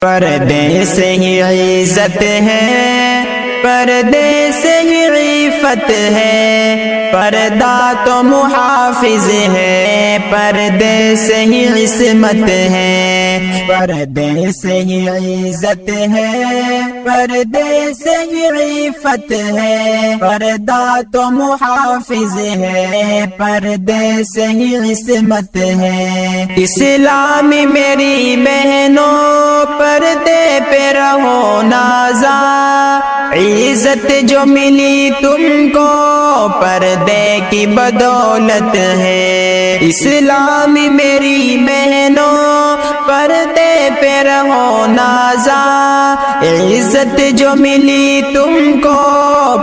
پردے سے ہی عزت ہے، پردے سے ہی عفت ہے، پردہ تو محافظ ہے، پردے سے ہی عصمت ہے، پردے سے ہی عزت ہے، پردے سے ہی عفت ہے، پردہ تو محافظ ہے، پردے سے ہی عصمت ہے۔ اسلام میری بہنوں پردے پہ رہو نازا، عزت جو ملی تم کو پردے کی بدولت ہے۔ اسلام میری بہنوں پردے پہ رہو نازا، عزت جو ملی تم کو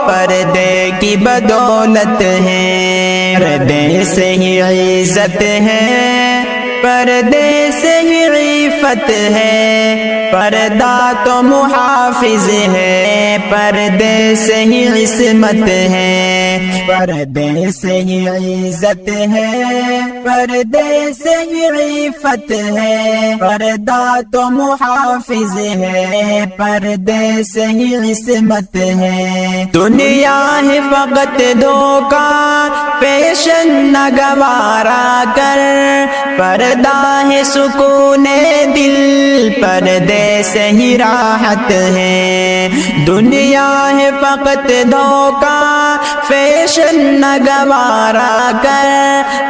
پردے کی بدولت ہے۔ پردے سے ہی عزت ہے، پردے سے ہی عفت ہے، پردہ تو محافظ ہے، پردے سے ہی عصمت ہے، پردے سے ہی عزت ہے، پردے سے ہی عفت ہے، پردہ تو محافظ ہے، پردے سے ہی عصمت ہے۔ دنیا ہے فقط دھوکہ فیشن نہ گوارا کر، پردہ ہے سکون دل، پردے سے ہی راحت ہے۔ دنیا ہے فقط دھوکہ فیشن نہ گوارا کر،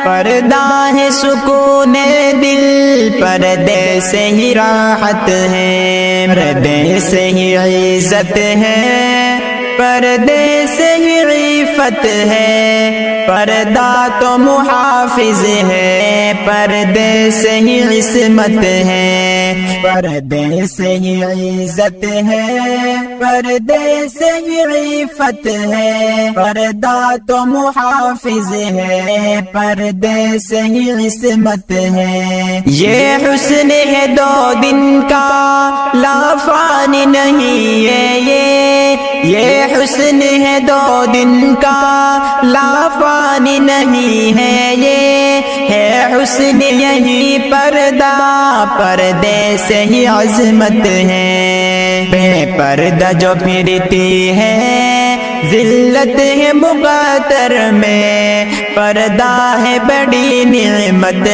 پردہ ہے سکون دل، پردے سے ہی راحت ہے۔ پردے سے ہی عزت ہے، پردے سے ہی عفت ہے، پردہ تو محافظ ہے، پردے سے ہی عصمت ہے، پردے سے ہی عزت ہے، پردے سے ہی عفت ہے، پردہ تو محافظ ہے، پردے سے ہی عصمت ہے۔ یہ حسن ہے دو دن کا لافانی نہیں ہے، یہ حسن ہے دو دن کا لافانی نہیں ہے، یہ ہے حسن یہی پردہ، پردے سے ہی عظمت ہے۔ بے پردہ جو پھرتی ہے ذلت ہے مقتر میں، پردہ ہے بڑی نعمت،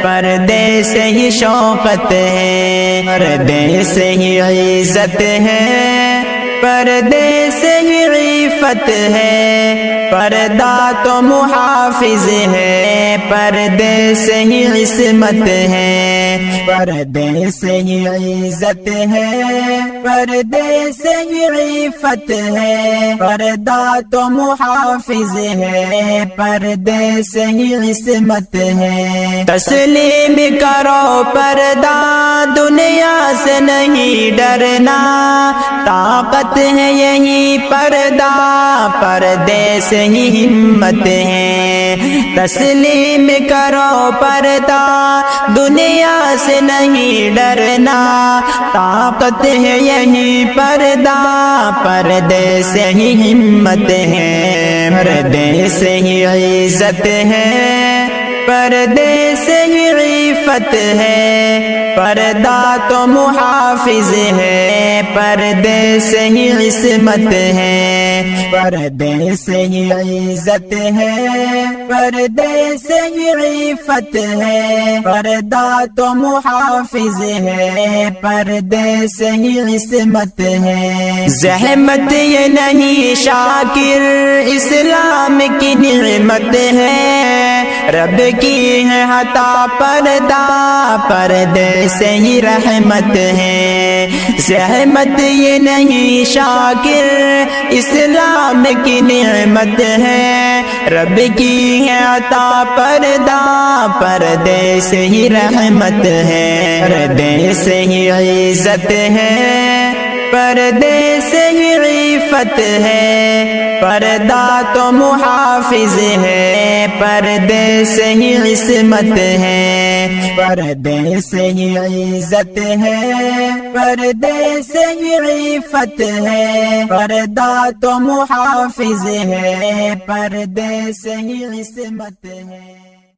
پردے سے ہی شوقت ہے، پردے سے ہی عزت ہے، پردے سے ہی عفت ہے، پردہ تو محافظ ہے، پردے سے ہی عصمت ہے، پردے سے ہی عزت ہے، پردے سے ہی عفت ہے، پردہ تو محافظ ہے، پردے سے ہی عصمت ہے۔ تسلیم کرو پردہ دنیا سے نہیں ڈرنا، طاقت ہے یہی پردہ، پردے سے ہی ہمت ہے۔ تسلیم کرو پردہ دنیا سے نہیں ڈرنا، طاقت ہے یہی پردہ، پردے سے ہی ہمت ہے، پردے سے ہی عزت ہے، پردے سے ہی عفت ہے، پردہ تو محافظ ہے، پردے سے ہی عصمت ہے، پردے سے ہی عزت ہے، پردے سے ہی عفت ہے، پردہ تو محافظ ہے، پردے سے ہی عصمت ہے۔ زحمت یہ نہیں شاکر اسلام کی نعمت ہے، رب کی ہے عطا پردہ، پردے سے ہی رحمت ہے۔ زحمت یہ نہیں شاکر اسلام کی نعمت ہے، رب کی ہے عطا پردہ، پردے سے ہی رحمت ہے، پردے سے ہی عزت ہے، پردے سے ہی عفت ہے، پردہ تو محافظ ہے، پردے سے ہی عصمت ہے، پردے سے ہی عزت ہے، پردے سے ہی عفت ہے، پردہ تو محافظ ہے، پردے سے ہی عصمت ہے۔